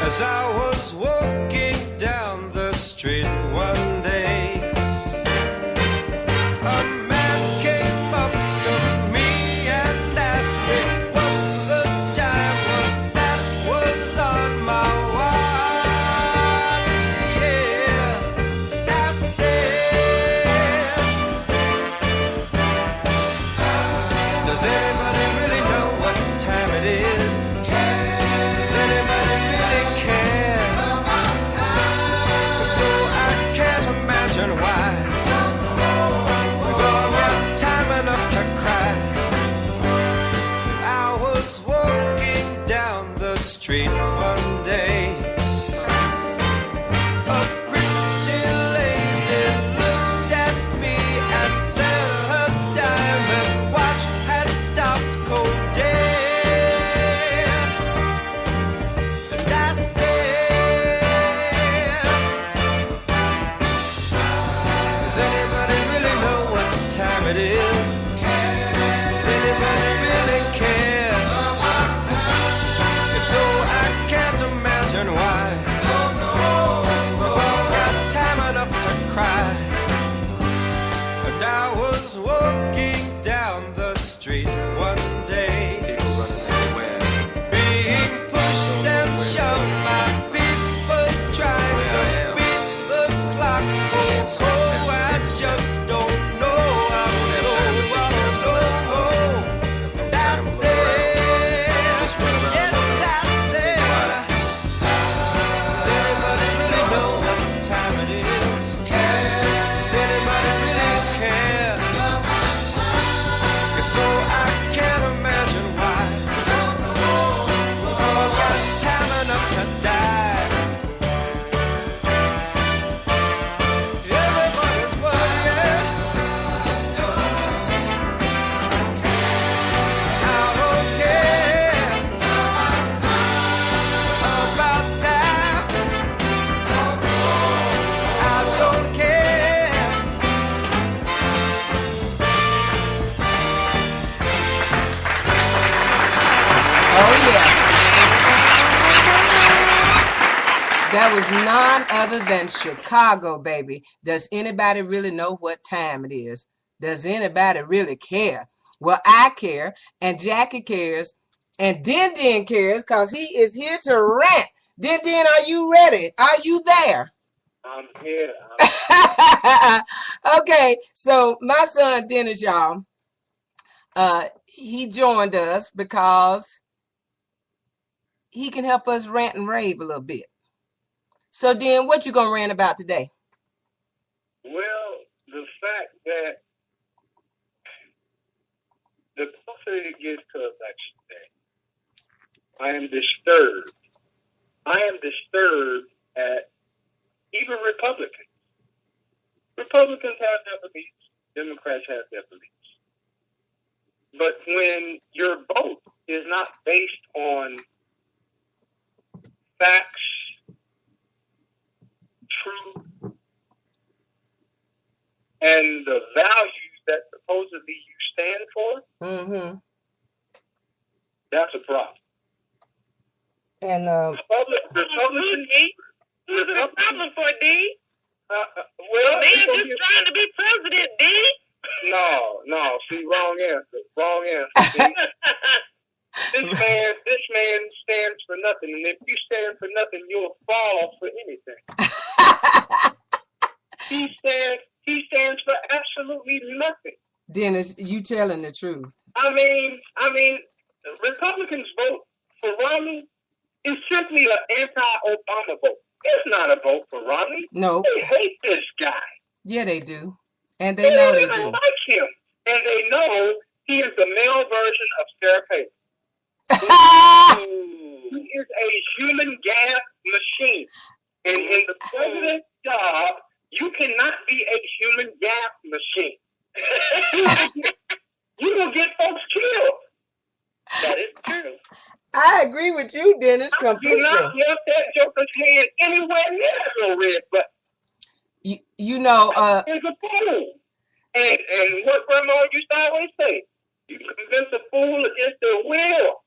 As I was walking down the street one day, a man came up to me and asked me what the time was that was on my watch. Yeah, I said, does anybody really know what time it is? Does anybody really care? If so, I can't imagine why. We've all got time enough to cry. I was walking down the street one day. A pretty lady looked at me and said her diamond watch had stopped cold dead. And I said, does anybody really know what time it is? Does anybody really care? If so, I can't imagine why. We've all got time enough to cry. And I was walking down the street one day, people running everywhere, being pushed and shoved by people trying to beat the clock. Oh, I just don't know. I don't know. And I said, yes, I said, does anybody really know what time it is? Does anybody really care? If so, I can't imagine why. We've all got time enough to die. Everybody's worried. I don't care about time. I don't care. Oh, yeah. That was none other than Chicago, baby. Does anybody really know what time it is? Does anybody really care? Well, I care, and Jackie cares, and Din Din cares, because he is here to rant. Din Din, are you ready? Are you there? I'm here. Okay, so my son Dennis, y'all, he joined us because he can help us rant and rave a little bit. So then, what you gonna rant about today? Well, the fact that the closer it gets to election day, I am disturbed. I am disturbed at even Republicans. Republicans have their beliefs. Democrats have their beliefs. But when your vote is not based on facts, truth, and the values that supposedly you stand for, that's a problem. And Who's the Republican for, D? Well, man just trying to be president, D. No. See, wrong answer. See? This man stands for nothing, and if you stand for nothing, you'll fall for anything. He stands for absolutely nothing. Dennis, you telling the truth. I mean, Republicans vote for Romney is simply an anti-Obama vote. It's not a vote for Romney. No. They hate this guy. Yeah, they do. And they know they don't do. like him. And they know he is the male version of Sarah Palin. He is a human gas machine. And in the president's job, you cannot be a human gas machine. You will get folks killed. That is true. I agree with you, Dennis, completely. Do not let that joker's hand anywhere near the red button. You know, it's a fool. And what Grandma used to always say, you convince a fool against their will,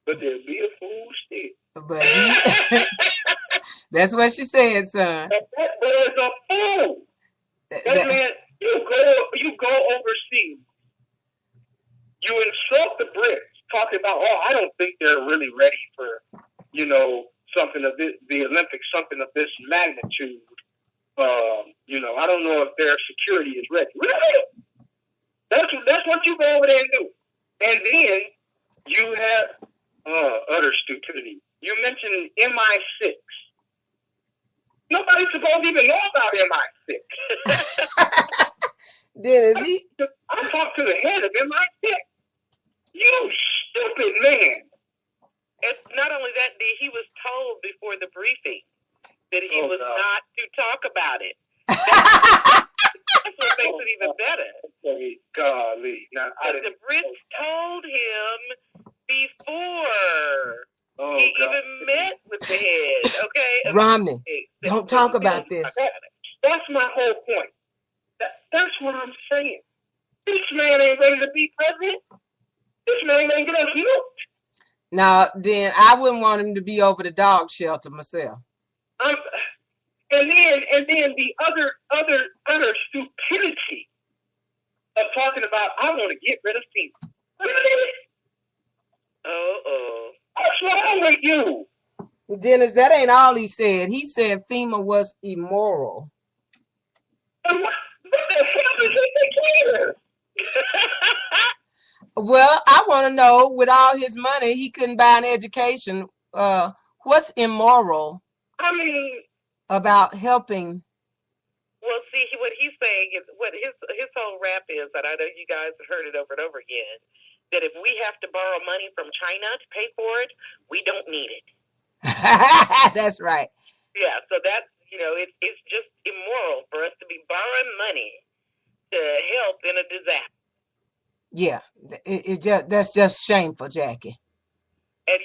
but there'll be a fool still. But that's what she said, son. That boy is a fool. That man, you go overseas. You insult the Brits, talking about, I don't think they're really ready for, something of this, the Olympics, something of this magnitude. I don't know if their security is ready. Really? That's what you go over there and do. And then you have utter stupidity. You mentioned MI6. Nobody's supposed to even know about MI6. Dennis, I talked to the head of MI6. You stupid man. And not only that, he was told before the briefing that he was not to talk about it. That's what makes it even better. Golly. Now, the Brits told him before he even met with the head. Okay, Romney, don't talk about this. That's my whole point. That's what I'm saying. This man ain't ready to be president. This man ain't gonna do it. Now, then I wouldn't want him to be over the dog shelter myself. And then the other stupidity of talking about, I want to get rid of FEMA. Really? What's wrong with you? Dennis, that ain't all he said. He said FEMA was immoral. And what the hell is he declaring? Well, I want to know, with all his money, he couldn't buy an education. What's immoral? I mean, about helping? Well, see, what he's saying is, what his whole rap is, and I know you guys have heard it over and over again, that if we have to borrow money from China to pay for it, we don't need it. That's right. Yeah, so that's, it's just immoral for us to be borrowing money to help in a disaster. Yeah, that's just shameful, Jackie. And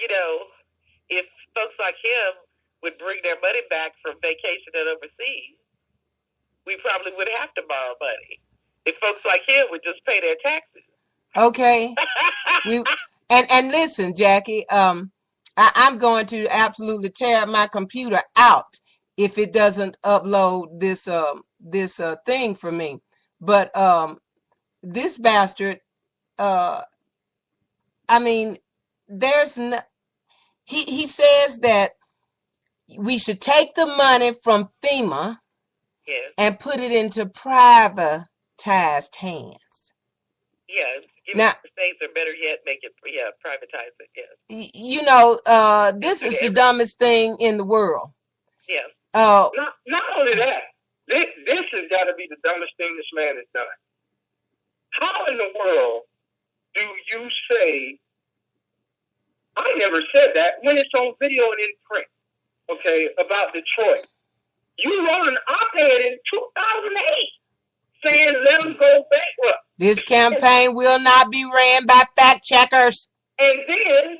if folks like him would bring their money back from vacationing overseas, we probably would have to borrow money. If folks like him would just pay their taxes. Okay. And listen, Jackie, I'm going to absolutely tear my computer out if it doesn't upload this thing for me. But this bastard, there's no, he says that we should take the money from FEMA, yes, and put it into privatized hands. Yes, now, the states, or better yet, make it privatize it. Yes. This is the dumbest thing in the world. Yes. Not only that, this has got to be the dumbest thing this man has done. How in the world do you say, I never said that, when it's on video and in print, okay, about Detroit? You wrote an op-ed in 2008 saying let them go bankrupt. This campaign will not be ran by fact checkers. And then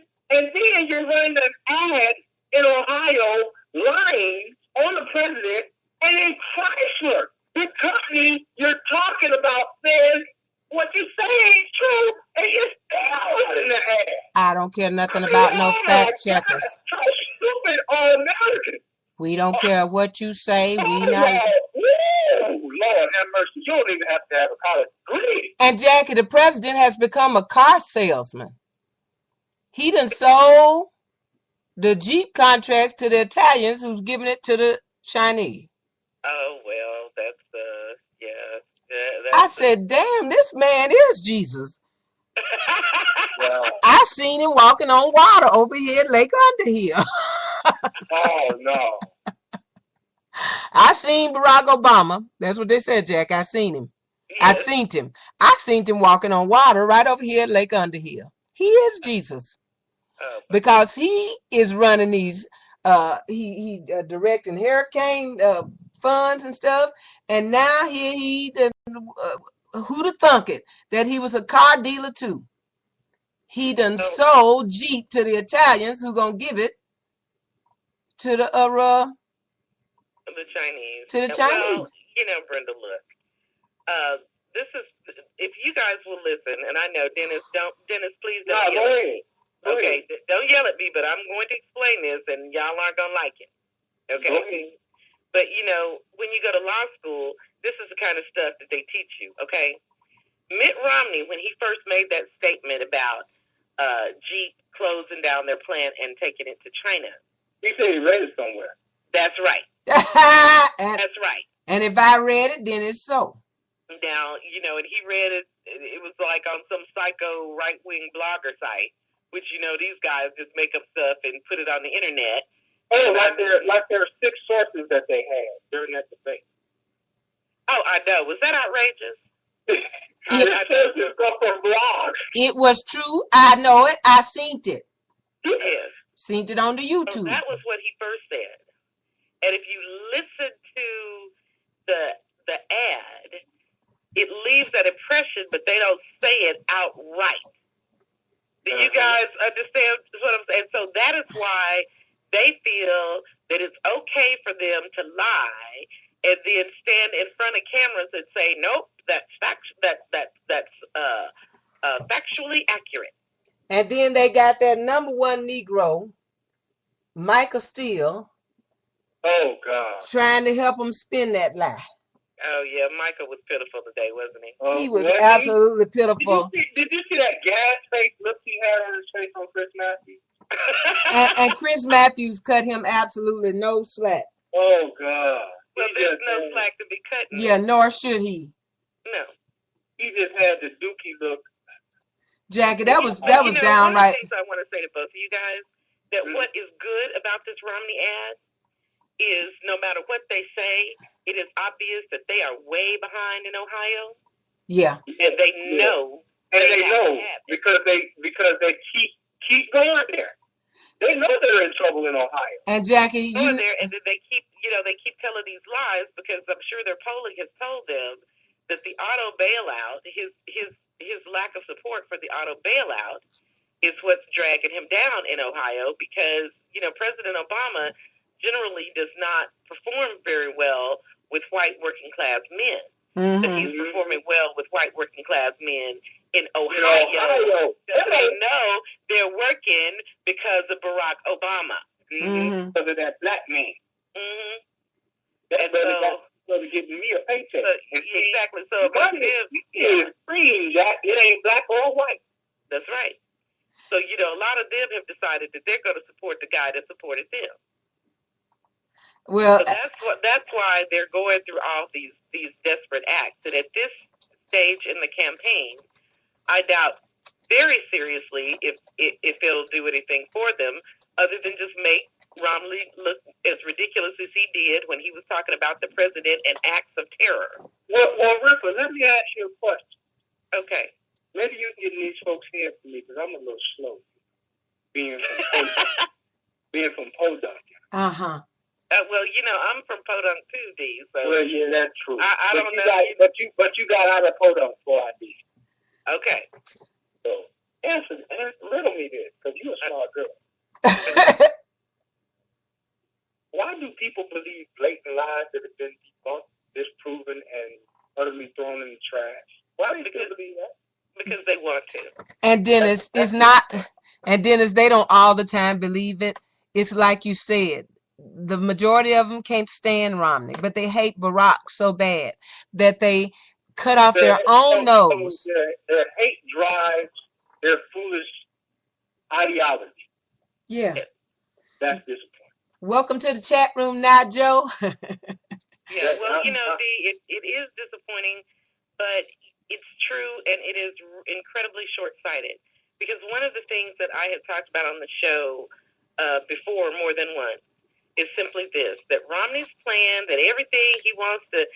you're running an ad in Ohio lying on the president, and then Chrysler, the company you're talking about, says what you say ain't true, and you're still running the ad. I don't care nothing about no fact checkers. How stupid are Americans? We don't care what you say. We not. Lord have mercy. You don't even have to have a college degree. And Jackie, the president has become a car salesman. He done sold the Jeep contracts to the Italians, who's giving it to the Chinese. Oh, well, that's I said, damn, this man is Jesus. Well, I seen him walking on water over here at Lake Underhill. Oh, no. I seen Barack Obama. That's what they said, Jack. I seen him. Yes. I seen him walking on water right over here at Lake Underhill. He is Jesus. Because he is running these, he directing hurricane funds and stuff. And now who'd have thunk it, that he was a car dealer too. He done sold Jeep to the Italians, who gonna give it to the Chinese. To the Chinese. Well, Brenda, look. This is, if you guys will listen, and I know Dennis, please don't. No, go ahead. Okay, Don't yell at me, but I'm going to explain this, and y'all aren't going to like it. Okay? But, you know, when you go to law school, this is the kind of stuff that they teach you, okay? Mitt Romney, when he first made that statement about Jeep closing down their plant and taking it to China. He said he read it somewhere. That's right. That's right. And if I read it, then it's so. Now, you know, and he read it, it was like on some psycho right-wing blogger site, which, you know, these guys just make up stuff and put it on the internet. Oh, like there are 6 sources that they had during that debate. Oh, I know. Was that outrageous? It was true. I know it. I seen it. Yes. Seen it on the YouTube. So that was what he first said. And if you listen to the ad, it leaves that impression, but they don't say it outright. Do you guys understand what I'm saying? So that is why they feel that it's okay for them to lie and then stand in front of cameras and say, nope, that's factually accurate. And then they got that #1 Negro, Michael Steele. Oh, God. Trying to help them spin that lie. Oh, yeah. Michael was pitiful today, wasn't he? He was absolutely pitiful. Did you see that gas face look he had on his face on Chris Matthews? and Chris Matthews cut him absolutely no slack. Oh, God. Well, there's no slack to be cut. Yeah, nor should he. No. He just had the dookie look. Jackie, that was downright. One of the things I want to say to both of you guys, that what is good about this Romney ad is no matter what they say, it is obvious that they are way behind in Ohio. Yeah. And they know. And they know because they keep going there. They know they're in trouble in Ohio. And Jackie, going there, and then they keep telling these lies because I'm sure their polling has told them that the auto bailout, his lack of support for the auto bailout, is what's dragging him down in Ohio because President Obama generally does not perform very well with white working class men. Mm-hmm. But he's performing well with white working class men in Ohio. Because they know they're working because of Barack Obama. Mm-hmm. Because of that black man. Mm-hmm. That brother giving me a paycheck. Exactly. So about them, is free, Jack. It ain't black or white. That's right. So a lot of them have decided that they're going to support the guy that supported them. Well, so that's why they're going through all these desperate acts. And at this stage in the campaign, I doubt very seriously if it'll do anything for them, other than just make Romney look as ridiculous as he did when he was talking about the president and acts of terror. Well, Ripper, let me ask you a question. Okay. Maybe you can get in these folks' head for me because I'm a little slow. Being from Podunk. Uh-huh. Well, I'm from Podunk too, D. So well, yeah, that's true. I don't know. But you got out of Podunk before I did. Okay. So riddle me this, because you're a smart girl. Why do people believe blatant lies that have been debunked, disproven, and utterly thrown in the trash? Why do they believe that? Because they want to. And Dennis, it's not. And Dennis, they don't all the time believe it. It's like you said. The majority of them can't stand Romney, but they hate Barack so bad that they cut off their own nose. Their hate drives their foolish ideology. Yeah. That's disappointing. Welcome to the chat room now, Joe. Yeah, well, D, it is disappointing, but it's true, and it is incredibly short-sighted. Because one of the things that I have talked about on the show before more than once is simply this, that Romney's plan, that everything he wants to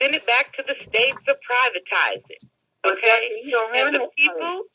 send it back to the states to privatize it. Okay? And the people,